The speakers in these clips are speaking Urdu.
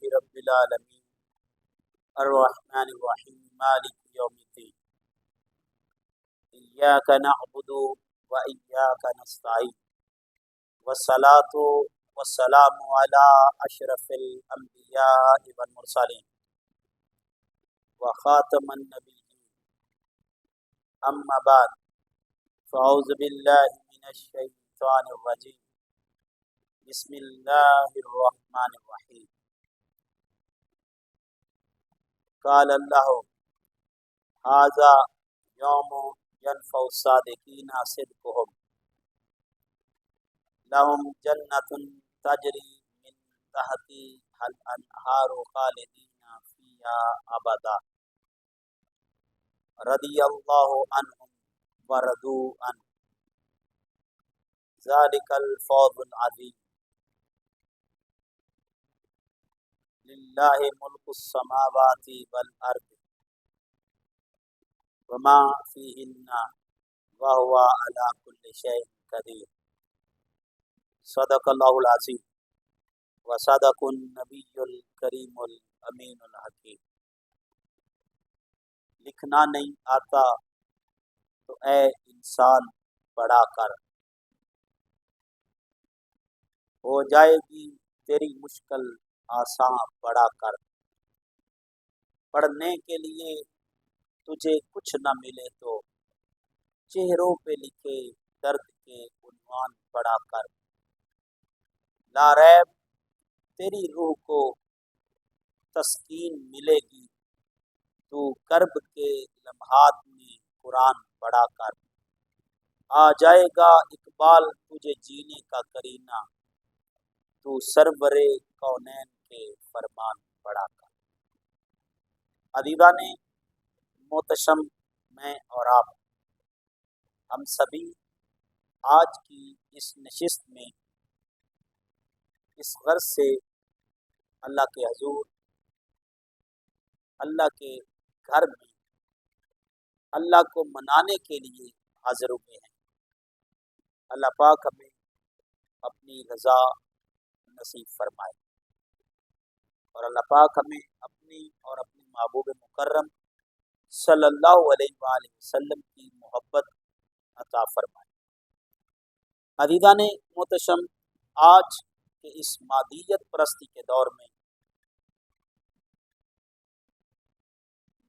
رب العالمین الرحمن الرحیم مالک یوم الدین ایاک نعبد و ایاک نستعین والصلاة والسلام علی اشرف الانبیاء والمرسلین وخاتم النبیین اما بعد فاعوذ باللہ من الشیطان الرجیم بسم اللہ الرحمن الرحیم قال اللہ ھذا یوم ینفع الصادقین صدقهم لهم جنۃ تجری من تحتها الانہار خالدین فیہا ابدا رضی اللہ عنہم ورضوا عنہ ذلک الفوز العظیم للہ ملک السماوات والارض وما فیہن وہو علی کل شیء قدیر صدق اللہ العظیم وصدق النبی الکریم الامین الحکیم۔ لکھنا نہیں آتا تو اے انسان پڑھا کر، ہو جائے گی تیری مشکل آسان پڑھا کر۔ پڑھنے کے لیے تجھے کچھ نہ ملے تو چہروں پہ لکھے درد کے عنوان پڑھا کر۔ لا ریب تیری روح کو تسکین ملے گی تو کرب کے لمحات میں قرآن پڑھا کر۔ آ جائے گا اقبال تجھے جینے کا کرینہ تو سرور کونین کے فرمان پڑھا کر۔ عزیزان محتشم، میں اور آپ ہم سبھی آج کی اس نشست میں اس غرض سے اللہ کے حضور، اللہ کے گھر میں اللہ کو منانے کے لیے حاضر ہوئے ہیں۔ اللہ پاک ہمیں اپنی رضا نصیب فرمائے اور اللہ پاک ہمیں اپنی اور اپنے محبوب مکرم صلی اللہ علیہ وآلہ وسلم کی محبت عطا فرمائے۔ عزیزان محتشم، آج کے اس مادیت پرستی کے دور میں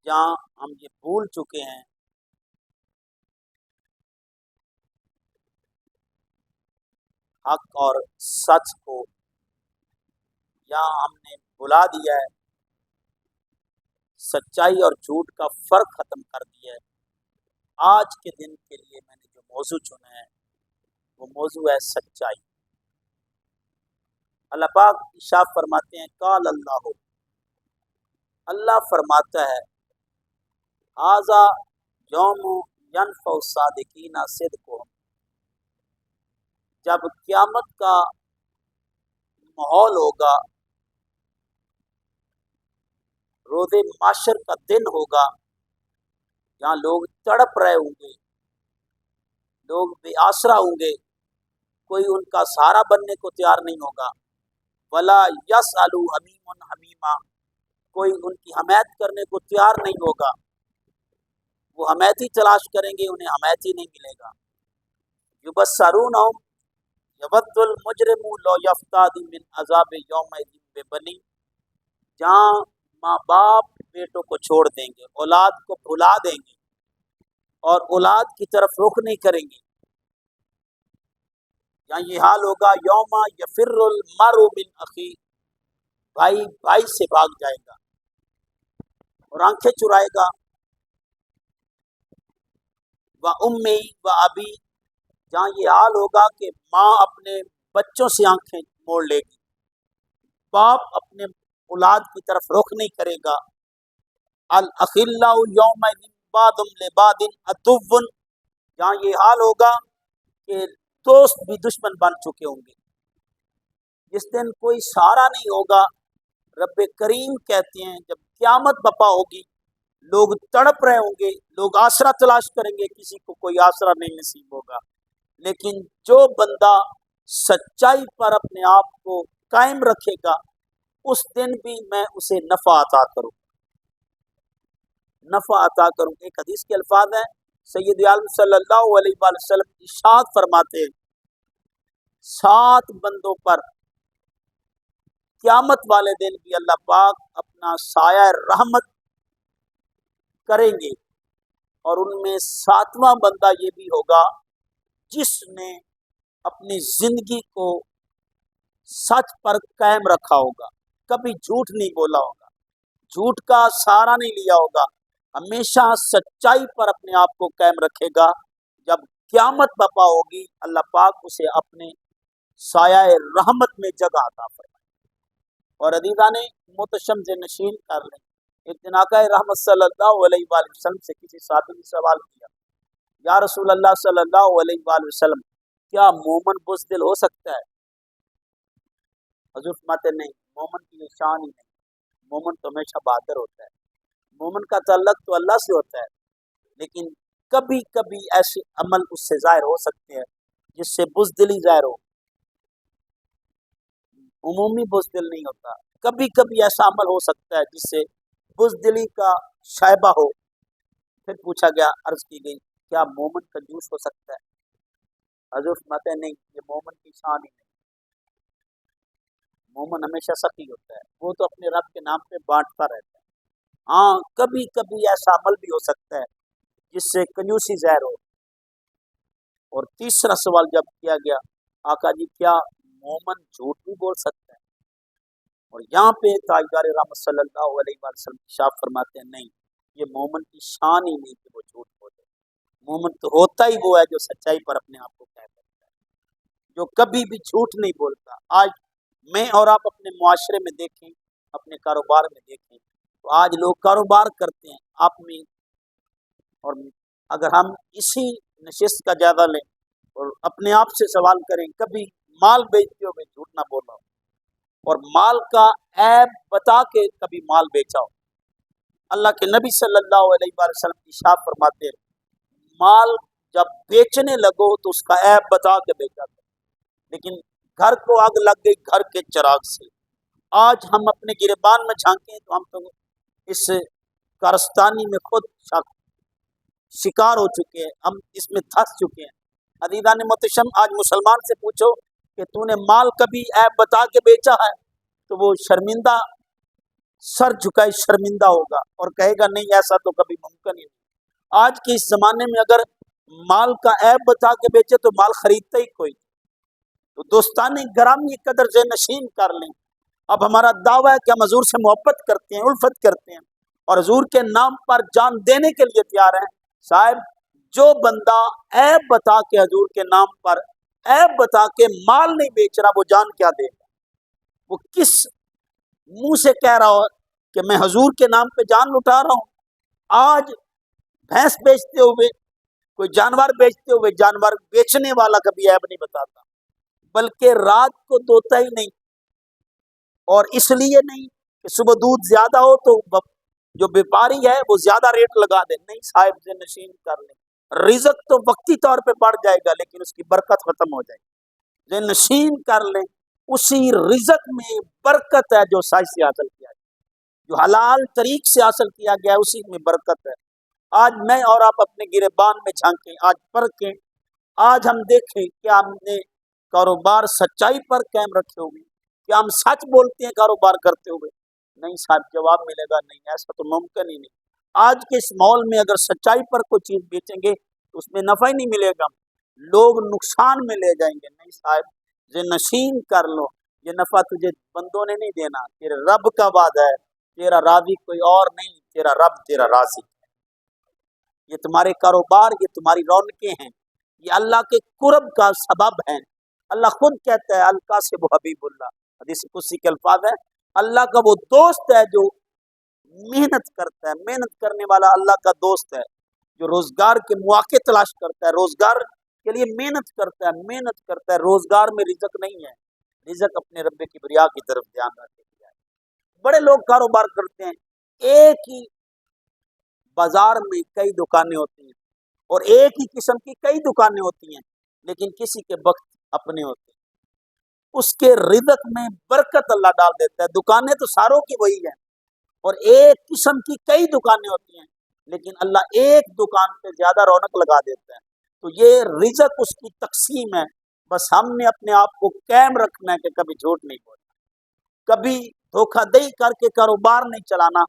جہاں ہم یہ بھول چکے ہیں حق اور سچ کو، یا ہم نے بھلا دیا ہے، سچائی اور جھوٹ کا فرق ختم کر دیا ہے۔ آج کے دن کے لیے میں نے جو موضوع چنا ہے وہ موضوع ہے سچائی۔ اللہ پاک ارشاد فرماتے ہیں، قال اللہ، اللہ فرماتا ہے، ھذا یوم ینفع الصادقین صدقهم، جب قیامت کا ماحول ہوگا، روز معاشر کا دن ہوگا، جہاں لوگ تڑپ رہے ہوں گے، لوگ بے آسرا ہوں گے، کوئی ان کا سہارا بننے کو تیار نہیں ہوگا۔ ولا یسأل حمیم حمیما، کوئی ان کی حمایت کرنے کو تیار نہیں ہوگا۔ وہ حمایتی تلاش کریں گے، انہیں حمایتی نہیں ملے گا۔ یبصرونہم یود المجرم لو یفتدی من عذاب یومئذ ببنی، جہاں ماں باپ بیٹوں کو چھوڑ دیں گے، اولاد کو بھلا دیں گے اور اولاد کی طرف رخ نہیں کریں گے۔ جہاں یہ حال ہوگا، یوم یفر المرء من اخیہ، بھائی بھائی سے بھاگ جائے گا اور آنکھیں چرائے گا۔ وَأُمِّهِ وَأَبِيهِ، جہاں یہ حال ہوگا کہ ماں اپنے بچوں سے آنکھیں موڑ لے گی، باپ اپنے اولاد کی طرف رخ نہیں کرے گا۔ الْأَخِلَّاءُ يَوْمَئِذٍ بَعْضُهُمْ لِبَعْضٍ عَدُوٌّ، جہاں یہ حال ہوگا کہ دوست بھی دشمن بن چکے ہوں گے۔ جس دن کوئی سہارا نہیں ہوگا، رب کریم کہتے ہیں جب قیامت بپا ہوگی، لوگ تڑپ رہے ہوں گے، لوگ آسرا تلاش کریں گے، کسی کو کوئی آسرا نہیں نصیب ہوگا۔ لیکن جو بندہ سچائی پر اپنے آپ کو قائم رکھے گا، اس دن بھی میں اسے نفع عطا کروں، نفع عطا کروں۔ ایک حدیث کے الفاظ ہیں، سید عالم صلی اللہ علیہ وآلہ وسلم ارشاد فرماتے ہیں 7 بندوں پر قیامت والے دن بھی اللہ پاک اپنا سایہ رحمت کریں گے، اور ان میں 7واں بندہ یہ بھی ہوگا جس نے اپنی زندگی کو سچ پر قائم رکھا ہوگا، کبھی جھوٹ نہیں بولا ہوگا، جھوٹ کا سہارا نہیں لیا ہوگا، ہمیشہ سچائی پر اپنے آپ کو قائم رکھے گا۔ جب قیامت برپا ہوگی اللہ پاک اسے اپنے سایہ رحمت میں جگہ عطا فرمائے۔ اور عزیزان محتشم سے نشین کر لیں، ایک دن آقا رحمت صلی اللہ علیہ وآلہ وسلم سے کسی صحابی نے سوال کیا، یا رسول اللہ صلی اللہ علیہ وآلہ وسلم کیا مومن بزدل ہو سکتا ہے؟ حضور فرماتے ہیں نہیں، مومن کی یہ شان ہی نہیں، مومن تو ہمیشہ بہادر ہوتا ہے، مومن کا تعلق تو اللہ سے ہوتا ہے، لیکن کبھی کبھی ایسے عمل اس سے ظاہر ہو سکتے ہیں جس سے بزدلی ظاہر ہو، عمومی بزدل نہیں ہوتا، کبھی کبھی ایسا عمل ہو سکتا ہے جس سے بزدلی کا شائبہ ہو۔ پھر پوچھا گیا، عرض کی گئی کیا مومن کنجوس ہو سکتا ہے؟ حضور فرماتے ہیں نہیں، یہ مومن کی شان ہی نہیں، مومن ہمیشہ سخی ہوتا ہے، وہ تو اپنے رب کے نام پہ بانٹتا رہتا ہے۔ ہاں کبھی کبھی ایسا عمل بھی ہو سکتا ہے جس سے کنجوسی ظاہر ہو۔ اور تیسرا سوال جب کیا گیا، آقا جی کیا مومن جھوٹ بھی بول سکتا ہے؟ اور یہاں پہ تاجدار رحمت صلی اللہ علیہ وسلم ارشاد فرماتے ہیں نہیں، یہ مومن کی شان ہی نہیں کہ وہ جھوٹ بولے، مومن تو ہوتا ہی وہ ہے جو سچائی پر اپنے آپ کو قائم رکھتا ہے، جو کبھی بھی جھوٹ نہیں بولتا۔ آج میں اور آپ اپنے معاشرے میں دیکھیں، اپنے کاروبار میں دیکھیں، تو آج لوگ کاروبار کرتے ہیں آپ میں، اور اگر ہم اسی نشست کا جائزہ لیں اور اپنے آپ سے سوال کریں، کبھی مال بیچتے ہوئے جھوٹ نہ بولا ہو، اور مال کا عیب بتا کے کبھی مال بیچا ہو۔ اللہ کے نبی صلی اللہ علیہ وآلہ وسلم ارشاد فرماتے ہیں مال جب بیچنے لگو تو اس کا عیب بتا کے بیچا کرو، لیکن گھر کو آگ لگ گئی گھر کے چراغ سے۔ آج ہم اپنے گریبان میں جھانکیں تو ہم تو اس کارستانی میں خود شکار ہو چکے ہیں، ہم اس میں دھس چکے ہیں۔ عزیزان محتشم، آج مسلمان سے پوچھو کہ تو نے مال کبھی عیب بتا کے بیچا ہے تو وہ شرمندہ، سر جھکائے شرمندہ ہوگا اور کہے گا نہیں ایسا تو کبھی ممکن ہی نہیں۔ آج کے اس زمانے میں اگر مال کا عیب بتا کے بیچے تو مال خریدتا ہی کوئی، تو دوستانی گرامی قدر سے نشین کر لیں۔ اب ہمارا دعویٰ ہے کہ ہم حضور سے محبت کرتے ہیں، الفت کرتے ہیں، اور حضور کے نام پر جان دینے کے لیے تیار ہیں۔ صاحب جو بندہ عیب بتا کے حضور کے نام پر عیب بتا کے مال نہیں بیچ رہا، وہ جان کیا دے گا؟ وہ کس منہ سے کہہ رہا ہو کہ میں حضور کے نام پہ جان لٹا رہا ہوں؟ آج بھینس بیچتے ہوئے، کوئی جانور بیچتے ہوئے، جانور بیچنے والا کبھی عیب نہیں بتاتا، بلکہ رات کو دھوتا ہی نہیں، اور اس لیے نہیں کہ صبح دودھ زیادہ ہو تو جو بیپاری ہے وہ زیادہ ریٹ لگا دے، نہیں صاحب سے نشین کر لیں، رزق تو وقتی طور پہ بڑھ جائے گا لیکن اس کی برکت ختم ہو جائے گی۔ جو نشین کر لیں اسی رزق میں برکت ہے جو سائز سے حاصل کیا گیا، جو حلال طریق سے حاصل کیا گیا ہے اسی میں برکت ہے۔ آج میں اور آپ اپنے گریبان میں جھانکیں، آج پرکھیں، آج ہم دیکھیں کیا ہم نے کاروبار سچائی پر قائم رکھے ہوئے، کیا ہم سچ بولتے ہیں کاروبار کرتے ہوئے؟ نہیں صاحب، جواب ملے گا نہیں، ایسا تو ممکن ہی نہیں۔ آج کے اس ماحول میں اگر سچائی پر کوئی چیز بیچیں گے تو اس میں نفع ہی نہیں ملے گا، لوگ نقصان میں لے جائیں گے۔ نہیں صاحب، یہ نشین کر لو، یہ نفع تجھے بندوں نے نہیں دینا، تیرے رب کا وعدہ ہے، تیرا راضی کوئی اور نہیں، تیرا رب تیرا راضی۔ یہ تمہارے کاروبار، یہ تمہاری رونقیں ہیں، یہ اللہ کے قرب کا سبب ہیں۔ اللہ خود کہتا ہے القاسب حبیب اللہ، حدیث قدسی کے الفاظ ہے، اللہ کا وہ دوست ہے جو محنت کرتا ہے، محنت کرنے والا اللہ کا دوست ہے، جو روزگار کے مواقع تلاش کرتا ہے، روزگار کے لیے محنت کرتا ہے، محنت کرتا ہے۔ روزگار میں رزق نہیں ہے، رزق اپنے رب کی بریا کی طرف دھیان رکھے گا۔ بڑے لوگ کاروبار کرتے ہیں، ایک ہی بازار میں کئی دکانیں ہوتی ہیں اور ایک ہی قسم کی کئی دکانیں ہوتی ہیں، لیکن کسی کے وقت اپنے ہوتے ہیں۔ اس کے رزق میں برکت اللہ ڈال دیتا ہے. دکانیں تو ساروں کی وہی ہیں اور ایک قسم کی کئی دکانیں ہوتی ہیں, لیکن اللہ ایک دکان پہ زیادہ رونق لگا دیتا ہے. تو یہ رزق اس کی تقسیم ہے. بس ہم نے اپنے آپ کو قائم رکھنا ہے کہ کبھی جھوٹ نہیں بولنا, کبھی دھوکہ دہی کر کے کاروبار نہیں چلانا,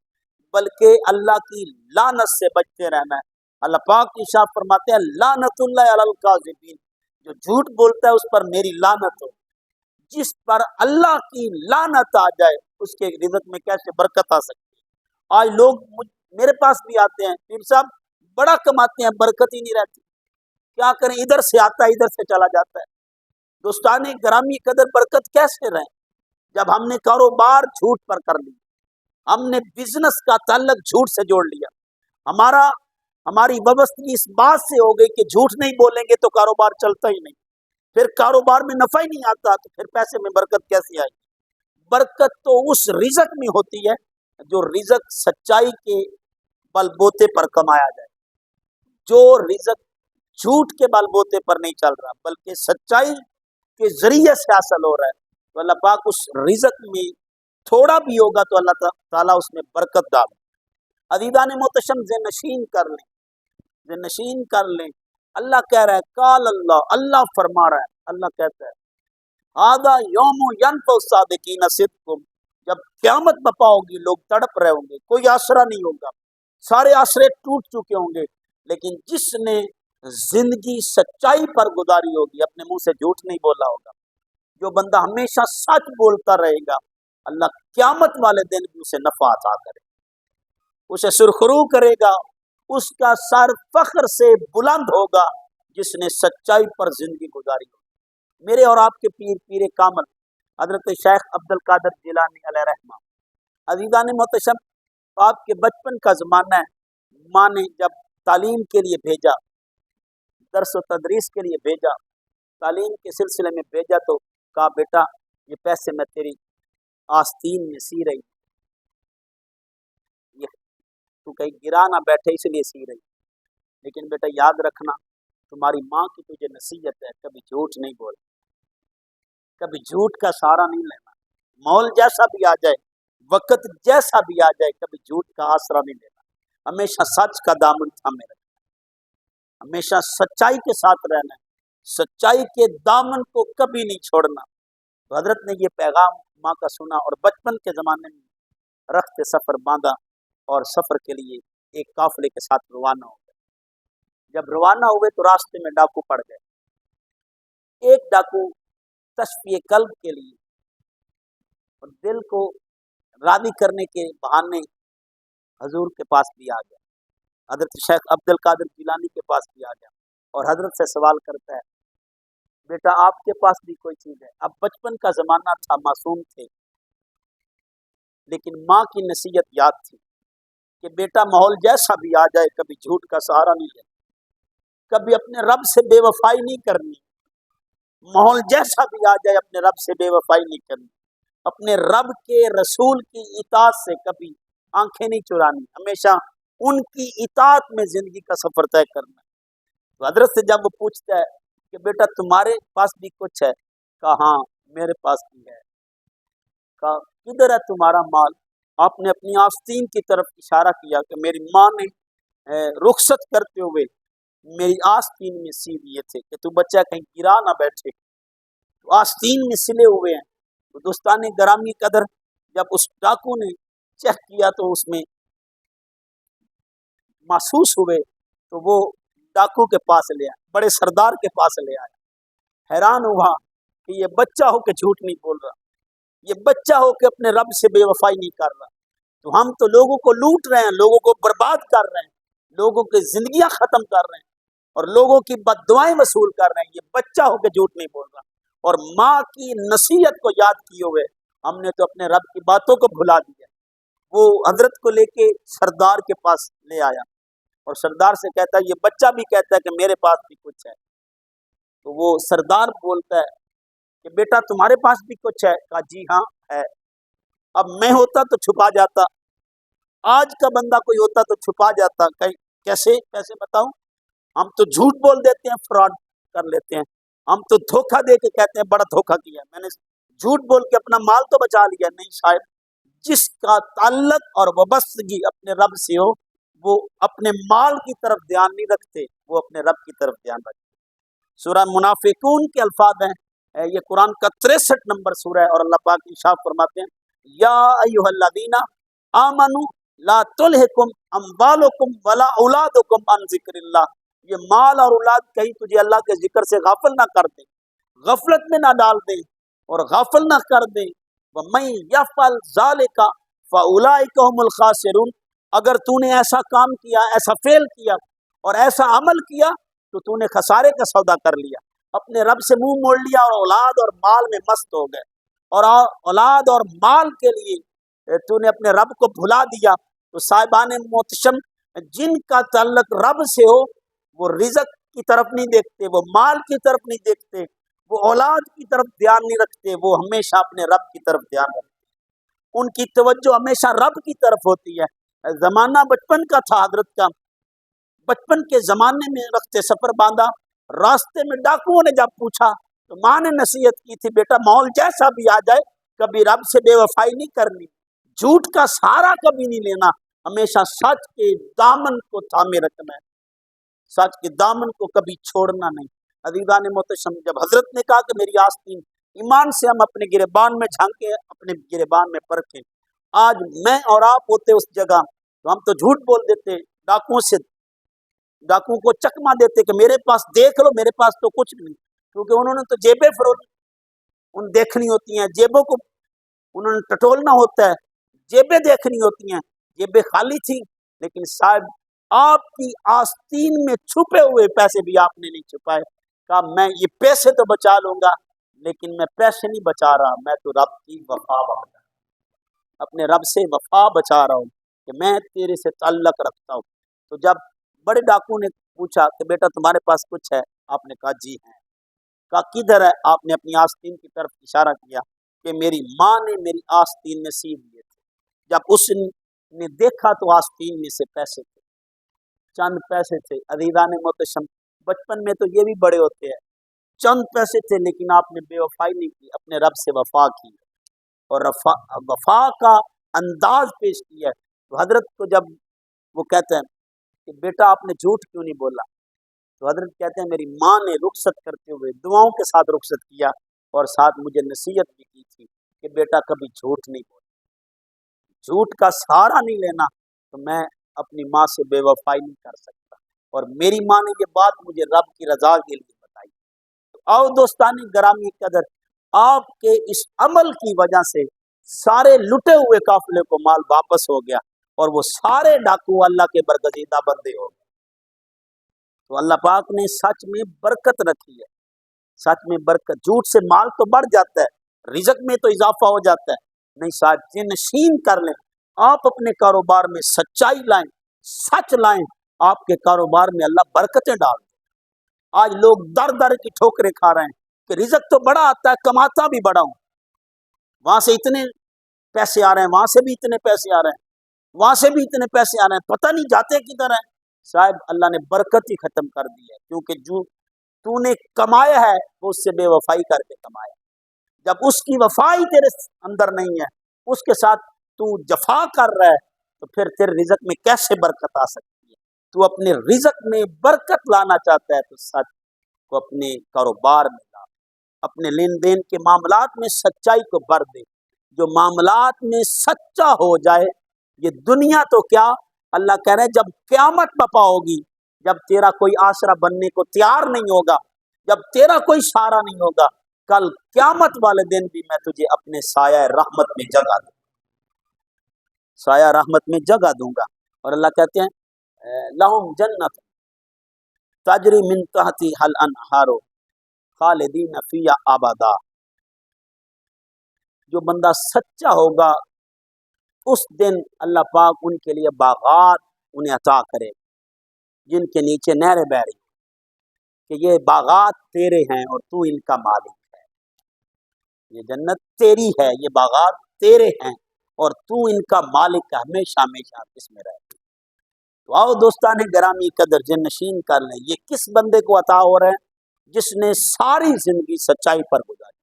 بلکہ اللہ کی لعنت سے بچتے رہنا ہے. اللہ پاک ارشاد فرماتے ہیں لعنت اللہ علی الکاذبین, جو جھوٹ بولتا ہے اس پر میری لعنت ہو. جس پر اللہ کی لعنت آ جائے اس کے رزق میں کیسے برکت آ سکتی ہے. آج لوگ میرے پاس بھی آتے ہیں, پیر صاحب بڑا کماتے ہیں, برکت ہی نہیں رہتی, کیا کریں, ادھر سے آتا ہے ادھر سے چلا جاتا ہے. دوستان گرامی قدر برکت کیسے رہے جب ہم نے کاروبار جھوٹ پر کر لیا, ہم نے بزنس کا تعلق جھوٹ سے جوڑ لیا, ہماری وابستگی اس بات سے ہو گئی کہ جھوٹ نہیں بولیں گے تو کاروبار چلتا ہی نہیں, پھر کاروبار میں نفع ہی نہیں آتا تو پھر پیسے میں برکت کیسے آئے گی. برکت تو اس رزق میں ہوتی ہے جو رزق سچائی کے بل بوتے پر کمایا جائے, جو رزق جھوٹ کے بل بوتے پر نہیں چل رہا بلکہ سچائی کے ذریعے سے حاصل ہو رہا ہے, تو اللہ پاک اس رزق میں تھوڑا بھی ہوگا تو اللہ تعالیٰ اس میں برکت ڈالے. عزیزان محتشم ذہن نشین کر لیں, ذہن نشین کر لیں. اللہ کہہ رہا ہے قال اللہ, اللہ فرما رہا ہے, اللہ کہتا ہے ھذا یوم ینفع الصادقین صدقہم, جب قیامت بپا ہوگی لوگ تڑپ رہے ہوں گے, کوئی آسرا نہیں ہوگا, سارے آسرے ٹوٹ چکے ہوں گے, لیکن جس نے زندگی سچائی پر گزاری ہوگی, اپنے منہ سے جھوٹ نہیں بولا ہوگا, جو بندہ ہمیشہ سچ بولتا رہے گا, اللہ قیامت والے دن بھی اسے نفع عطا کرے, اسے سرخرو کرے گا, اس کا سر فخر سے بلند ہوگا جس نے سچائی پر زندگی گزاری ہوگی. میرے اور آپ کے پیر کامل حضرت شیخ عبد القادر جیلانی علیہ رحمہ. عزیزان محتشم, آپ کے بچپن کا زمانہ ہے, ماں نے جب تعلیم کے لیے بھیجا, درس و تدریس کے لیے بھیجا, تعلیم کے سلسلے میں بھیجا, تو کہا بیٹا یہ پیسے میں تیری آستین میں سی رہی, یہ تو کہیں گرا نہ بیٹھے اس لیے سی رہی, لیکن بیٹا یاد رکھنا تمہاری ماں کی تجھے نصیحت ہے, کبھی جھوٹ نہیں بولنا, کبھی جھوٹ کا سہارا نہیں لینا, مول جیسا بھی آ جائے, وقت جیسا بھی آ جائے, کبھی جھوٹ کا آسرا نہیں لینا, ہمیشہ سچ کا دامن تھامے رکھنا, ہمیشہ سچائی کے ساتھ رہنا ہے, سچائی کے دامن کو کبھی نہیں چھوڑنا. تو حضرت نے یہ پیغام ماں کا سنا اور بچپن کے زمانے میں رخت سفر باندھا اور سفر کے لیے ایک قافلے کے ساتھ روانہ ہو گئے. جب روانہ ہوئے تو راستے میں ڈاکو پڑ گئے. ایک ڈاکو تشفیع قلب کے لیے اور دل کو راضی کرنے کے بہانے حضور کے پاس بھی آ گیا, حضرت شیخ عبد القادر جیلانی کے پاس بھی آ گیا اور حضرت سے سوال کرتا ہے بیٹا آپ کے پاس بھی کوئی چیز ہے. اب بچپن کا زمانہ تھا, معصوم تھے, لیکن ماں کی نصیحت یاد تھی کہ بیٹا ماحول جیسا بھی آ جائے کبھی جھوٹ کا سہارا نہیں لینا, کبھی اپنے رب سے بے وفائی نہیں کرنی, ماحول جیسا بھی آ جائے اپنے رب سے بے وفائی نہیں کرنی, اپنے رب کے رسول کی اطاعت سے کبھی آنکھیں نہیں چرانی, ہمیشہ ان کی اطاعت میں زندگی کا سفر طے کرنا. تو حضرت سے جب وہ پوچھتا ہے کہ بیٹا تمہارے پاس بھی کچھ ہے, کہا ہاں میرے پاس بھی ہے. کہا کدھر ہے تمہارا مال؟ آپ نے اپنی آستین کی طرف اشارہ کیا کہ میری ماں نے رخصت کرتے ہوئے میری آستین میں سی دیے تھے کہ تو بچہ کہیں گرا نہ بیٹھے, تو آستین میں سلے ہوئے ہیں. تو دوستان گرامی قدر جب اس ڈاکو نے چیک کیا تو اس میں محسوس ہوئے, تو وہ ڈاکو کے پاس لے آیا, بڑے سردار کے پاس لے آیا. حیران ہوا کہ یہ بچہ ہو کے جھوٹ نہیں بول رہا, یہ بچہ ہو کے اپنے رب سے بے وفائی نہیں کر رہا, تو ہم تو لوگوں کو لوٹ رہے ہیں, لوگوں کو برباد کر رہے ہیں, لوگوں کی زندگیاں ختم کر رہے ہیں اور لوگوں کی بد دعائیں وصول کر رہے ہیں. یہ بچہ ہو کے جھوٹ نہیں بول رہا, اور ماں کی نصیحت کو یاد کیے ہوئے ہم نے تو اپنے رب کی باتوں کو بھلا دیا. وہ حضرت کو لے کے سردار کے پاس لے آیا اور سردار سے کہتا ہے, یہ بچہ بھی کہتا ہے کہ میرے پاس بھی کچھ ہے. تو وہ سردار بولتا ہے کہ بیٹا تمہارے پاس بھی کچھ ہے؟ کہا جی ہاں ہے. اب میں ہوتا تو چھپا جاتا, آج کا بندہ کوئی ہوتا تو چھپا جاتا. کیسے بتاؤں؟ ہم تو جھوٹ بول دیتے ہیں, فراڈ کر لیتے ہیں, ہم تو دھوکہ دے کے کہتے ہیں بڑا دھوکہ کیا, میں نے جھوٹ بول کے اپنا مال تو بچا لیا، نہیں صاحب، جس کا تعلق اور وابستگی اپنے رب سے ہو وہ اپنے مال کی طرف دھیان نہیں رکھتے، وہ اپنے رب کی طرف دھیان رکھتے۔ سورہ منافقون کے الفاظ ہیں، یہ قرآن کا 63 نمبر سورہ ہے، اور اللہ پاک ارشاد فرماتے ہیں یا ایھا الذین آمنوا لا تلھکم اموالکم ولا اولادکم عن ذکر اللہ، یہ مال اور اولاد کہیں تجھے اللہ کے ذکر سے غافل نہ کر دیں، غفلت میں نہ ڈال دیں اور غافل نہ کر دیں۔ وَمَن يَفْعَلْ ذَلِكَ فَأُولَٰئِكَ هُمُ الْخَاسِرُونَ، اگر تو نے ایسا کام کیا، ایسا فعل کیا اور ایسا عمل کیا تو تو نے خسارے کا سودا کر لیا، اپنے رب سے منہ موڑ لیا اور اولاد اور مال میں مست ہو گئے، اور اولاد اور مال کے لیے تو نے اپنے رب کو بھلا دیا۔ تو صاحبان محتشم، جن کا تعلق رب سے ہو وہ رزق کی طرف نہیں دیکھتے، وہ مال کی طرف نہیں دیکھتے، وہ اولاد کی طرف دھیان نہیں رکھتے، وہ ہمیشہ اپنے رب کی طرف دھیان رکھتے، ان کی توجہ ہمیشہ رب کی طرف ہوتی ہے۔ زمانہ بچپن کا تھا حضرت کا، بچپن کے زمانے میں رخت سفر باندھا، راستے میں ڈاکوؤں نے جب پوچھا تو ماں نے نصیحت کی تھی، بیٹا ماحول جیسا بھی آ جائے کبھی رب سے بے وفائی نہیں کرنی، جھوٹ کا سہارا کبھی نہیں لینا، ہمیشہ سچ کے دامن کو تھامے رکھنا ہے، سچ کے دامن کو کبھی چھوڑنا نہیں۔ عزیزان محتشم، جب حضرت نے کہا کہ میری آستین، ایمان سے ہم اپنے گریبان میں جھانکیں، اپنے گریبان میں پرکھیں، آج میں اور آپ ہوتے اس جگہ تو ہم تو جھوٹ بول دیتے، ڈاکوؤں کو چکما دیتے کہ میرے پاس دیکھ لو، میرے پاس تو کچھ نہیں، کیونکہ انہوں نے تو جیبیں ان دیکھنی ہوتی ہیں، جیبوں کو انہوں نے ٹٹولنا ہوتا ہے، جیبیں دیکھنی ہوتی ہیں، جیبیں خالی تھی، لیکن صاحب آپ کی آستین میں چھپے ہوئے پیسے بھی آپ نے نہیں چھپائے، کہا میں یہ پیسے تو بچا لوں گا لیکن میں پیسے نہیں بچا رہا، میں تو رب کی وفا بچا رہا ہوں، اپنے رب سے وفا بچا رہا ہوں کہ میں تیرے سے تعلق رکھتا ہوں۔ تو جب بڑے ڈاکو نے پوچھا کہ بیٹا تمہارے پاس کچھ ہے، آپ نے کہا جی ہے، کہا کدھر ہے، آپ نے اپنی آستین کی طرف اشارہ کیا کہ میری ماں نے میری آستین میں سیب دیے تھے، جب اس نے دیکھا تو آستین میں سے پیسے تھے، چند پیسے تھے۔ عزیزان محتشم، بچپن میں تو یہ بھی بڑے ہوتے ہیں، چند پیسے تھے لیکن آپ نے بے وفائی نہیں کی، اپنے رب سے وفا کی اور وفا کا انداز پیش کیا ہے۔ تو حضرت کو جب وہ کہتے ہیں کہ بیٹا آپ نے جھوٹ کیوں نہیں بولا، تو حضرت کہتے ہیں میری ماں نے رخصت کرتے ہوئے دعاؤں کے ساتھ رخصت کیا اور ساتھ مجھے نصیحت بھی کی تھی کہ بیٹا کبھی جھوٹ نہیں بولا، جھوٹ کا سہارا نہیں لینا، تو میں اپنی ماں سے بے وفائی نہیں کر سکتا، اور میری ماں نے یہ بات مجھے رب کی رضا کے لیے بتائی۔ تو آؤ دوستانی گرامی قدر، آپ کے اس عمل کی وجہ سے سارے لٹے ہوئے قافلے کو مال واپس ہو گیا اور وہ سارے ڈاکو اللہ کے برگزیدہ بندے ہو گئے۔ تو اللہ پاک نے سچ میں برکت رکھی ہے، سچ میں برکت، جھوٹ سے مال تو بڑھ جاتا ہے، رزق میں تو اضافہ ہو جاتا ہے، نہیں صاحب جنشین کر لیں، آپ اپنے کاروبار میں سچائی لائیں، سچ لائیں، آپ کے کاروبار میں اللہ برکتیں ڈال دیں۔ آج لوگ در در کی ٹھوکریں کھا رہے ہیں کہ رزق تو بڑا آتا ہے، کماتا بھی بڑا ہوں، وہاں سے اتنے پیسے آ رہے ہیں، وہاں سے بھی اتنے پیسے آ رہے ہیں، وہاں سے بھی اتنے پیسے آ رہے ہیں، پتہ نہیں جاتے کدھر ہیں۔ صاحب اللہ نے برکت ہی ختم کر دی ہے، کیونکہ جو تو نے کمایا ہے وہ اس سے بے وفائی کر کے کمایا، جب اس کی وفائی تیرے اندر نہیں ہے، اس کے ساتھ تو جفا کر رہا ہے، تو پھر تیرے رزق میں کیسے برکت آ سکتی ہے؟ تو اپنے رزق میں برکت لانا چاہتا ہے تو سچ کو اپنے کاروبار میں لا، اپنے لین دین کے معاملات میں سچائی کو بھر دے، جو معاملات میں سچا ہو جائے، یہ دنیا تو کیا، اللہ کہہ رہے ہیں جب قیامت بپا ہوگی، جب تیرا کوئی آسرا بننے کو تیار نہیں ہوگا، جب تیرا کوئی سہارا نہیں ہوگا، کل قیامت والے دن بھی میں تجھے اپنے سایہ رحمت میں جگہ دوں گا، سایہ رحمت میں جگہ دوں گا۔ اور اللہ کہتے ہیں لہم جنت تجری من تحتہا الانہار خالدین فیہا ابدا، جو بندہ سچا ہوگا اس دن اللہ پاک ان کے لیے باغات انہیں عطا کرے جن کے نیچے نہریں بہ رہی کہ یہ باغات تیرے ہیں اور تو ان کا مالک ہے، یہ جنت تیری ہے، یہ باغات تیرے ہیں اور تو ان کا مالک ہے، ہمیشہ ہمیشہ اس میں رہے۔ تو آؤ دوستان گرامی قدر جنشین کر لیں، یہ کس بندے کو عطا ہو رہے ہیں؟ جس نے ساری زندگی سچائی پر گزاری،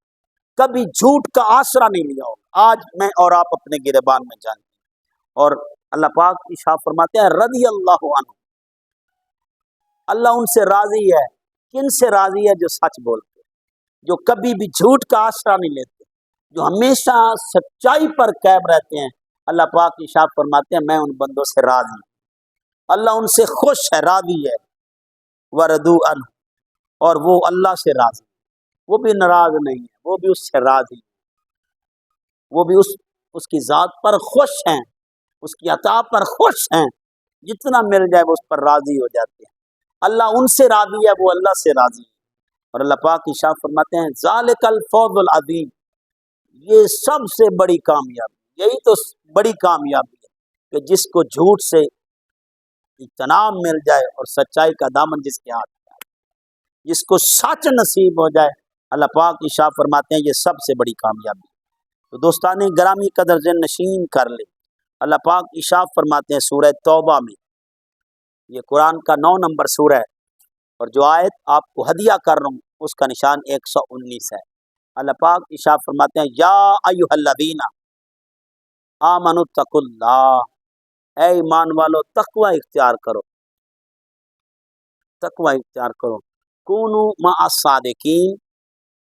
کبھی جھوٹ کا آسرا نہیں لیا ہوگا۔ آج میں اور آپ اپنے گریبان میں جانتے ہیں، اور اللہ پاک ارشاد فرماتے ہیں رضی اللہ عنہ، اللہ ان سے راضی ہے۔ کن سے راضی ہے؟ جو سچ بولتے، جو کبھی بھی جھوٹ کا آسرا نہیں لیتے، جو ہمیشہ سچائی پر قائم رہتے ہیں۔ اللہ پاک ارشاد فرماتے ہیں میں ان بندوں سے راضی ہوں، اللہ ان سے خوش ہے، راضی ہے۔ وردوا عنہ، اور وہ اللہ سے راضی، وہ بھی ناراض نہیں ہے، وہ بھی اس سے راضی، وہ بھی اس کی ذات پر خوش ہیں، اس کی عطا پر خوش ہیں، جتنا مل جائے وہ اس پر راضی ہو جاتے ہیں۔ اللہ ان سے راضی ہے، وہ اللہ سے راضی ہے۔ اور اللہ پاک ارشاد فرماتے ہیں ذالک الفوز العظیم، یہ سب سے بڑی کامیابی، یہی تو بڑی کامیابی ہے کہ جس کو جھوٹ سے اجتناب مل جائے اور سچائی کا دامن جس کے ہاتھ میں آئے، جس کو سچ نصیب ہو جائے۔ اللہ پاک ارشاد فرماتے ہیں یہ سب سے بڑی کامیابی۔ تو دوستان گرامی قدر ذہن نشین کر لیں، اللہ پاک ارشاد فرماتے ہیں سورہ توبہ میں، یہ قرآن کا 9 نمبر سورہ ہے، اور جو آیت آپ کو ہدیہ کر رہا ہوں اس کا نشان 119 ہے۔ اللہ پاک ارشاد فرماتے ہیں یا ایھا الذین آمنوا اتقوا اللہ، اے ایمان والو تقوی اختیار کرو، تقوی اختیار کرو، کونوا مع الصادقین،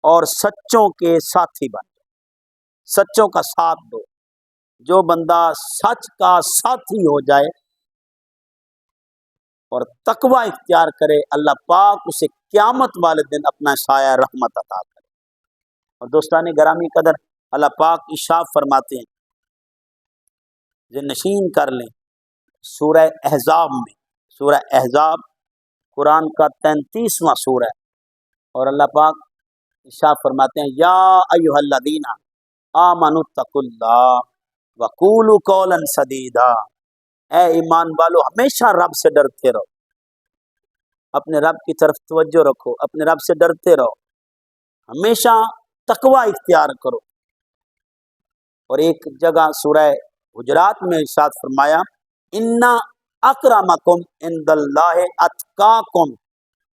اور سچوں کے ساتھی بن جاؤ، سچوں کا ساتھ دو۔ جو بندہ سچ کا ساتھی ہو جائے اور تقوی اختیار کرے، اللہ پاک اسے قیامت والے دن اپنا سایہ رحمت عطا کرے۔ اور دوستان گرامی قدر اللہ پاک ارشاد فرماتے ہیں، ذہن نشین کر لیں، سورہ احزاب میں، سورہ احزاب قرآن کا 33واں سورہ ہے، اور اللہ پاک ارشاد فرماتے ہیں یا ایھا الذین آمنوا اتقوا اللہ وقولوا قولا سدیدا، اے ایمان والو ہمیشہ رب سے ڈرتے رہو، اپنے رب کی طرف توجہ رکھو، اپنے رب سے ڈرتے رہو، ہمیشہ تقوی اختیار کرو۔ اور ایک جگہ سورہ حجرات میں ارشاد فرمایا ان اکرمکم عند اللہ اتقاکم،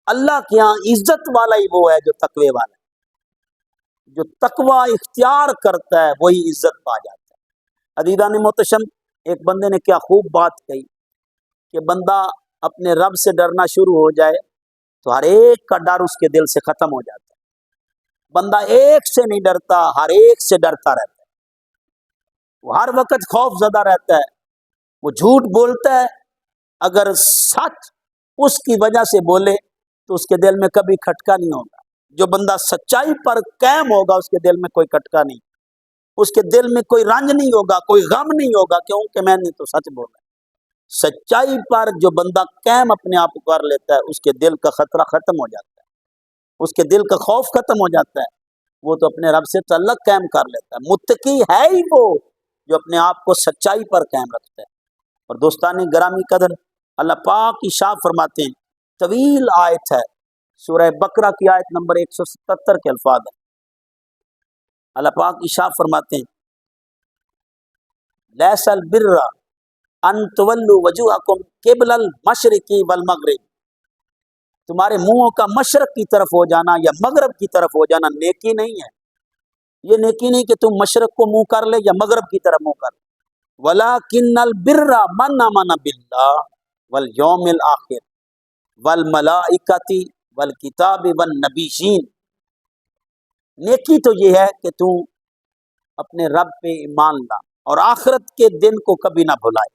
اللہ کے ہاں عزت والا ہی وہ ہے جو تقوی والا ہے، جو تقوی اختیار کرتا ہے وہی عزت پا جاتا ہے۔ عزیزان محتشم، ایک بندے نے کیا خوب بات کہی کہ بندہ اپنے رب سے ڈرنا شروع ہو جائے تو ہر ایک کا ڈر اس کے دل سے ختم ہو جاتا ہے۔ بندہ ایک سے نہیں ڈرتا، ہر ایک سے ڈرتا رہتا ہے، وہ ہر وقت خوف زدہ رہتا ہے، وہ جھوٹ بولتا ہے، اگر سچ اس کی وجہ سے بولے تو اس کے دل میں کبھی کھٹکا نہیں ہوگا۔ جو بندہ سچائی پر قائم ہوگا اس کے دل میں کوئی کھٹکا نہیں، اس کے دل میں کوئی رنج نہیں ہوگا، کوئی غم نہیں ہوگا، کیونکہ میں نے تو سچ بولا۔ سچائی پر جو بندہ قائم اپنے آپ کو کر لیتا ہے اس کے دل کا خطرہ ختم ہو جاتا ہے، اس کے دل کا خوف ختم ہو جاتا ہے، وہ تو اپنے رب سے تعلق قائم کر لیتا ہے۔ متقی ہے ہی وہ جو اپنے آپ کو سچائی پر قائم رکھتا ہے۔ اور دوستان گرامی قدر اللہ پاک ارشاد فرماتے ہیں، طویل آیت ہے، سورہ بقرہ کی آیت نمبر 177 کے الفاظ ہیں۔ اللہ پاک ارشاد فرماتے ہیں لیس البر ان تولوا وجوہکم قبل المشرق والمغرب، تمہارے منہوں کا مشرق کی طرف ہو جانا یا مغرب کی طرف ہو جانا نیکی نہیں ہے۔ یہ نیکی نہیں کہ تم مشرق کو منہ کر لے یا مغرب کی طرف منہ کر لے، وَلَٰكِنَّ الْبِرَّ مَنْ آمَنَ بِاللَّهِ وَالْيَوْمِ الْآخِرِ وَالْمَلَائِكَةِ وَالْكِتَابِ وَالنَّبِيِّينَ، نیکی تو یہ ہے کہ تم اپنے رب پہ ایمان لا اور آخرت کے دن کو کبھی نہ بھلائے،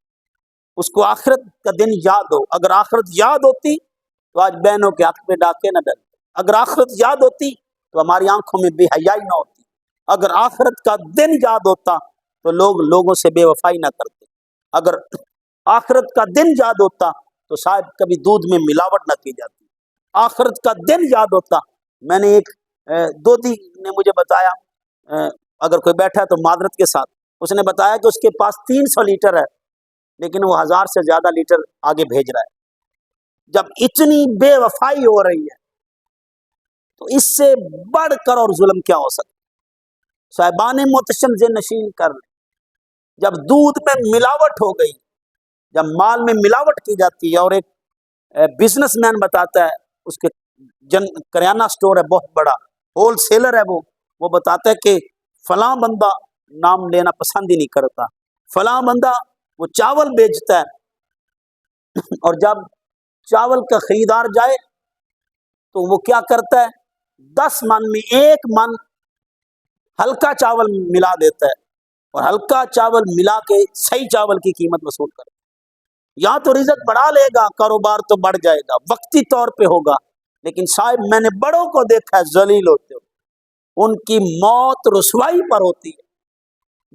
اس کو آخرت کا دن یاد ہو۔ اگر آخرت یاد ہوتی تو آج بہنوں کے حق پہ ڈاکے نہ ڈلتے، اگر آخرت یاد ہوتی تو ہماری آنکھوں میں بے حیائی نہ ہوتی، اگر آخرت کا دن یاد ہوتا تو لوگ لوگوں سے بے وفائی نہ کرتے، اگر آخرت کا دن یاد ہوتا تو شاید کبھی دودھ میں ملاوٹ نہ کی جاتی، آخرت کا دن یاد ہوتا۔ میں نے ایک دوتی نے مجھے بتایا، اگر کوئی بیٹھا ہے تو معذرت کے ساتھ، اس نے بتایا کہ اس کے پاس 300 لیٹر ہے لیکن وہ 1000 سے زیادہ لیٹر آگے بھیج رہا ہے۔ جب اتنی بے وفائی ہو رہی ہے تو اس سے بڑھ کر اور ظلم کیا ہو سکتا؟ صاحبان محتشم ذہن نشین کر لیں، جب دودھ میں ملاوٹ ہو گئی، جب مال میں ملاوٹ کی جاتی ہے، اور ایک بزنس مین بتاتا ہے، اس کے کریانہ سٹور ہے بہت بڑا، ہول سیلر ہے وہ، وہ بتاتا ہے کہ فلاں بندہ نام لینا پسند ہی نہیں کرتا، فلاں بندہ وہ چاول بیچتا ہے اور جب چاول کا خریدار جائے تو وہ کیا کرتا ہے، 10 من میں 1 من ہلکا چاول ملا دیتا ہے اور ہلکا چاول ملا کے صحیح چاول کی قیمت وصول کرتا ہے۔ یا تو رزق بڑھا لے گا، کاروبار تو بڑھ جائے گا، وقتی طور پہ ہوگا، لیکن صاحب میں نے بڑوں کو دیکھا ہے ذلیل ہوتے ہو، ان کی موت رسوائی پر ہوتی ہے۔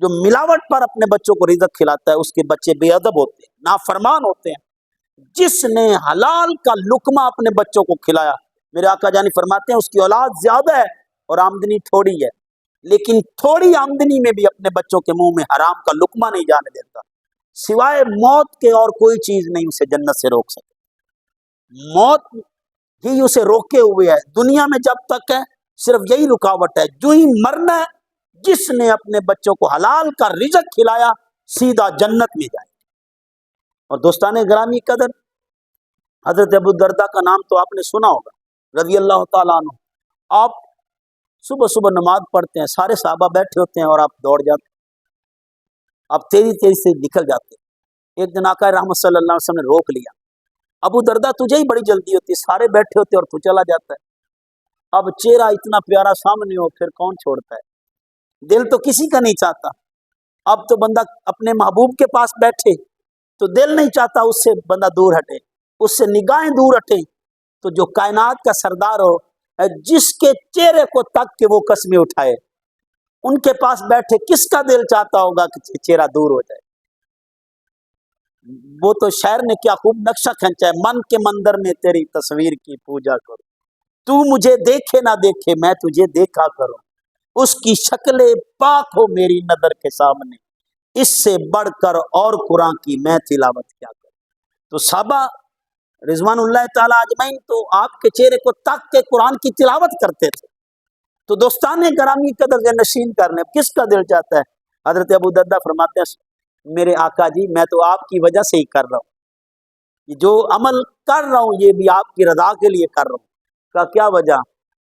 جو ملاوٹ پر اپنے بچوں کو رزق کھلاتا ہے اس کے بچے بے ادب ہوتے ہیں، نافرمان ہوتے ہیں۔ جس نے حلال کا لقمہ اپنے بچوں کو کھلایا، میرے آقا جانی فرماتے ہیں اس کی اولاد زیادہ ہے اور آمدنی تھوڑی ہے، لیکن تھوڑی آمدنی میں بھی اپنے بچوں کے منہ میں حرام کا لقمہ نہیں جانے دیتا، سوائے موت کے اور کوئی چیز نہیں اسے جنت سے روک سکتی۔ موت ہی اسے روکے ہوئے ہے، دنیا میں جب تک ہے صرف یہی رکاوٹ ہے، جو ہی مرنا ہے جس نے اپنے بچوں کو حلال کا رزق کھلایا سیدھا جنت میں جائے۔ اور دوستان گرامی قدر، حضرت ابو الدرداء کا نام تو آپ نے سنا ہوگا رضی اللہ تعالیٰ عنہ۔ آپ صبح صبح نماز پڑھتے ہیں، سارے صحابہ بیٹھے ہوتے ہیں اور آپ دوڑ جاتے ہیں، آپ تیزی سے نکل جاتے ہیں۔ ایک دن آقا رحمت صلی اللہ علیہ وسلم نے روک لیا، ابو درداء تجھے ہی بڑی جلدی ہوتی ہے، سارے بیٹھے ہوتے ہیں اور تو چلا جاتا ہے۔ اب چہرہ اتنا پیارا سامنے ہو پھر کون چھوڑتا ہے، دل تو کسی کا نہیں چاہتا۔ اب تو بندہ اپنے محبوب کے پاس بیٹھے تو دل نہیں چاہتا اس سے بندہ دور ہٹے، اس سے نگاہیں دور ہٹیں، تو جو کائنات کا سردار ہو، جس کے چہرے کو تک کے وہ قسمیں اٹھائے، ان کے پاس بیٹھے کس کا دل چاہتا ہوگا کہ چہرہ دور ہو جائے۔ وہ تو شاعر نے کیا خوب نقشہ کھینچا ہے، من کے مندر میں تیری تصویر کی پوجا کرو، تو مجھے دیکھے نہ دیکھے میں تجھے دیکھا کروں، اس کی شکل پاک ہو میری نظر کے سامنے، اس سے بڑھ کر اور قرآن کی میں تلاوت کیا کروں۔ تو صحابہ رضوان اللہ تعالیٰ اجمعین تو آپ کے چہرے کو تک کے قرآن کی تلاوت کرتے تھے۔ تو دوستان گرامی قدر نشین کرنے کس کا دل چاہتا ہے؟ حضرت ابو درداء فرماتے ہیں میرے آقا جی میں تو آپ کی وجہ سے ہی کر رہا ہوں، جو عمل کر رہا ہوں یہ بھی آپ کی رضا کے لیے کر رہا ہوں۔ کہا کیا وجہ؟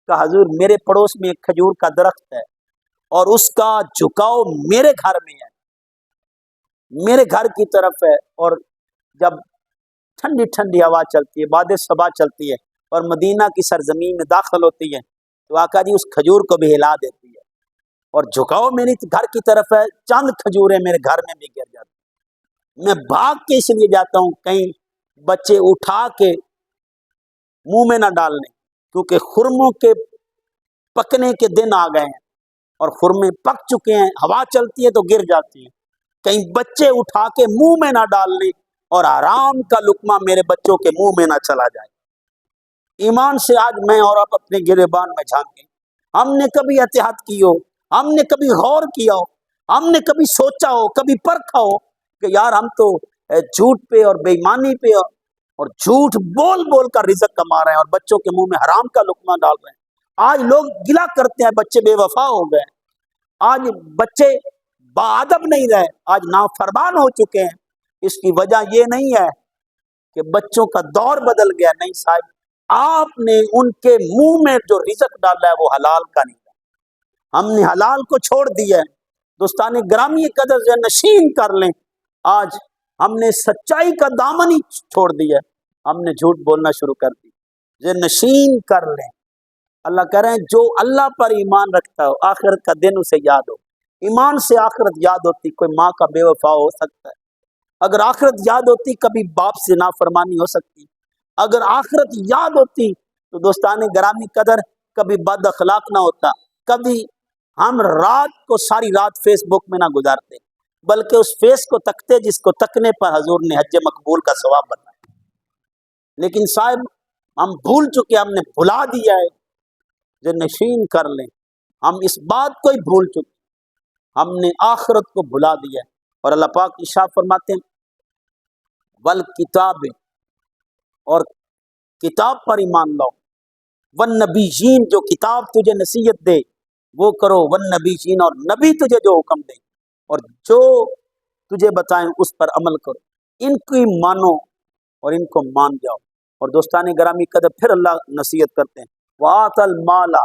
کہا حضور میرے پڑوس میں ایک کھجور کا درخت ہے اور اس کا جھکاؤ میرے گھر میں ہے، میرے گھر کی طرف ہے، اور جب ٹھنڈی ٹھنڈی ہوا چلتی ہے، باد صبا چلتی ہے اور مدینہ کی سرزمین میں داخل ہوتی ہے تو آقا جی اس کھجور کو بھی ہلا دیتی ہے، اور جھکاؤ میری گھر کی طرف ہے، چند کھجوریں میرے گھر میں بھی گر جاتی ہیں۔ میں بھاگ کے اس لیے جاتا ہوں کہیں بچے اٹھا کے منہ میں نہ ڈالنے، کیونکہ خرموں کے پکنے کے دن آ گئے ہیں اور خرمے پک چکے ہیں، ہوا چلتی ہے تو گر جاتی ہیں، کہیں بچے اٹھا کے منہ میں نہ ڈالنے اور آرام کا لقمہ میرے بچوں کے منہ میں نہ چلا جائے۔ ایمان سے آج میں اور آپ اپنے گریبان میں جھانکیں، ہم نے کبھی احتیاط کی ہو، ہم نے کبھی غور کیا ہو، ہم نے کبھی سوچا ہو، کبھی پرکھا ہو کہ یار ہم تو جھوٹ پہ اور بے ایمانی پہ اور جھوٹ بول بول کر رزق کما رہے ہیں اور بچوں کے منہ میں حرام کا لقمہ ڈال رہے ہیں۔ آج لوگ گلا کرتے ہیں بچے بے وفا ہو گئے، آج بچے باادب نہیں رہے، آج نافرمان ہو چکے ہیں۔ اس کی وجہ یہ نہیں ہے کہ بچوں کا دور بدل گیا، نہیں صاحب، آپ نے ان کے منہ میں جو رزق ڈالا ہے وہ حلال کا نہیں ہے، ہم نے حلال کو چھوڑ دیا ہے۔ دوستان گرامی قدر سے نشین کر لیں، آج ہم نے سچائی کا دامن ہی چھوڑ دیا ہے، ہم نے جھوٹ بولنا شروع کر دی، یہ نشین کر لیں۔ اللہ کہہ رہے ہیں جو اللہ پر ایمان رکھتا ہو آخرت کا دن اسے یاد ہو، ایمان سے آخرت یاد ہوتی، کوئی ماں کا بے وفا ہو سکتا ہے، اگر آخرت یاد ہوتی کبھی باپ سے نافرمانی ہو سکتی، اگر آخرت یاد ہوتی تو دوستان گرامی قدر کبھی بد اخلاق نہ ہوتا، کبھی ہم رات کو ساری رات فیس بک میں نہ گزارتے، بلکہ اس فیس کو تکتے جس کو تکنے پر حضور نے حج مقبول کا ثواب بتایا۔ لیکن صاحب ہم بھول چکے، ہم نے بھلا دیا ہے، جو نشین کر لیں، ہم اس بات کو ہی بھول چکے، ہم نے آخرت کو بھلا دیا ہے۔ اور اللہ پاک ارشاد فرماتے ہیں والکتاب، اور کتاب پر ایمان لاؤ، والنبیین، جو کتاب تجھے نصیحت دے وہ کرو، والنبیین، اور نبی تجھے جو حکم دے اور جو تجھے بتائیں اس پر عمل کرو، ان کی مانو اور ان کو مان جاؤ۔ اور دوستان گرامی قدر پھر اللہ نصیحت کرتے ہیں وَآتَ الْمَالَ،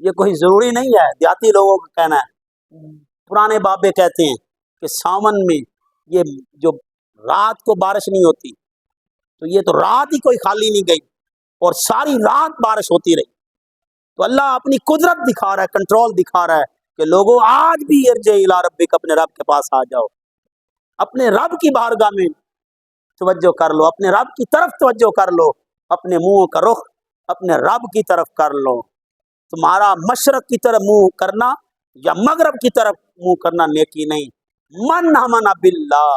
یہ کوئی ضروری نہیں ہے، دیہاتی لوگوں کا کہنا ہے۔ پرانے بابے کہتے ہیں کہ ساون میں یہ جو رات کو بارش نہیں ہوتی، تو یہ تو رات ہی کوئی خالی نہیں گئی اور ساری رات بارش ہوتی رہی۔ تو اللہ اپنی قدرت دکھا رہا ہے، کنٹرول دکھا رہا ہے کہ لوگوں آج بھی ارجع الی ربک، اپنے رب کے پاس آ جاؤ، اپنے رب کی بارگاہ میں توجہ کر لو، اپنے رب کی طرف توجہ کر لو، اپنے منہ کا رخ اپنے رب کی طرف کر لو۔ تمہارا مشرق کی طرف منہ کرنا یا مغرب کی طرف منہ کرنا نیکی نہیں۔ من آمن باللہ،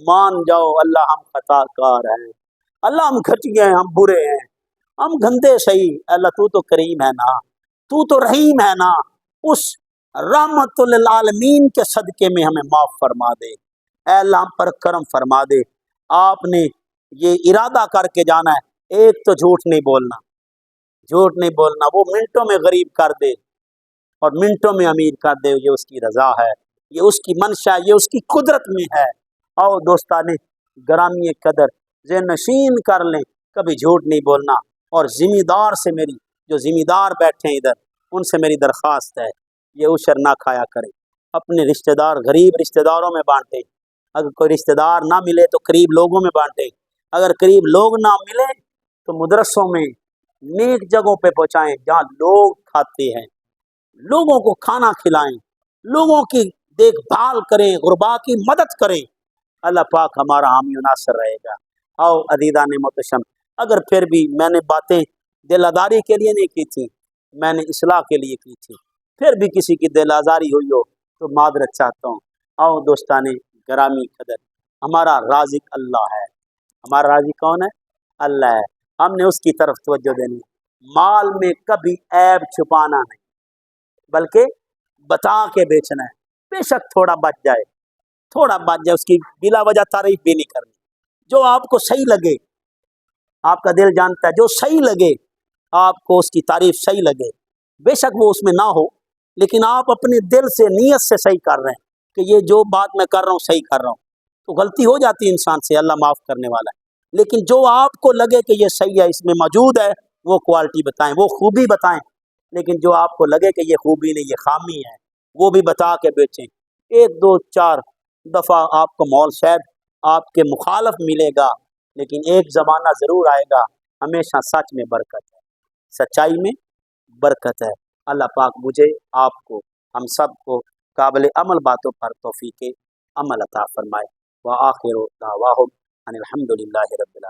مان جاؤ اللہ ہم خطا کار ہیں، اللہ ہم گھٹیا ہیں، ہم برے ہیں، ہم گندے صحیح، اللہ تو کریم ہے نا، تو رحیم ہے نا، اس رحمت للعالمین کے صدقے میں ہمیں معاف فرما دے، اے اللہ ہم پر کرم فرما دے۔ آپ نے یہ ارادہ کر کے جانا ہے، ایک تو جھوٹ نہیں بولنا، جھوٹ نہیں بولنا، وہ منٹوں میں غریب کر دے اور منٹوں میں امیر کر دے، یہ اس کی رضا ہے، یہ اس کی منشا، یہ اس کی قدرت میں ہے۔ آؤ دوستان گرامی قدر ذہن نشین کر لیں، کبھی جھوٹ نہیں بولنا۔ اور ذمہ دار سے میری جو ذمہ دار بیٹھے ہیں ادھر، ان سے میری درخواست ہے، یہ عشر نہ کھایا کریں، اپنے رشتہ دار غریب رشتہ داروں میں بانٹیں، اگر کوئی رشتہ دار نہ ملے تو قریب لوگوں میں بانٹیں، اگر قریب لوگ نہ ملے تو مدرسوں میں نیک جگہوں پہ پہنچائیں جہاں لوگ کھاتے ہیں، لوگوں کو کھانا کھلائیں، لوگوں کی دیکھ بھال کریں، غربا کی مدد کریں، اللہ پاک ہمارا حامی و ناصر رہے گا۔ آؤ عزیزان محتشم، اگر پھر بھی میں نے باتیں دل آزاری کے لیے نہیں کی تھی، میں نے اصلاح کے لیے کی تھی، پھر بھی کسی کی دل آزاری ہوئی ہو تو معذرت چاہتا ہوں۔ آؤ دوستان گرامی قدر، ہمارا رازق اللہ ہے، ہمارا رازق کون ہے؟ اللہ ہے، ہم نے اس کی طرف توجہ دینی۔ مال میں کبھی عیب چھپانا نہیں، بلکہ بتا کے بیچنا ہے، بے شک تھوڑا بچ جائے، تھوڑا بچ جائے، اس کی بلا وجہ تعریف بھی نہیں کرنی، جو آپ کو صحیح لگے، آپ کا دل جانتا ہے، جو صحیح لگے آپ کو، اس کی تعریف صحیح لگے، بے شک وہ اس میں نہ ہو، لیکن آپ اپنے دل سے نیت سے صحیح کر رہے ہیں کہ یہ جو بات میں کر رہا ہوں صحیح کر رہا ہوں، تو غلطی ہو جاتی ہے انسان سے، اللہ معاف کرنے والا ہے، لیکن جو آپ کو لگے کہ یہ صحیح ہے، اس میں موجود ہے، وہ کوالٹی بتائیں، وہ خوبی بتائیں، لیکن جو آپ کو لگے کہ یہ خوبی نہیں، یہ خامی ہے، وہ بھی بتا کے بیچیں۔ ایک دو چار دفعہ آپ کو مول شاید آپ کے مخالف ملے گا، لیکن ایک زمانہ ضرور آئے گا، ہمیشہ سچ میں برکت ہے، سچائی میں برکت ہے۔ اللہ پاک مجھے، آپ کو، ہم سب کو قابل عمل باتوں پر توفیق عمل عطا فرمائے۔ وآخر دعواہم ان الحمد للہ رب العالمین۔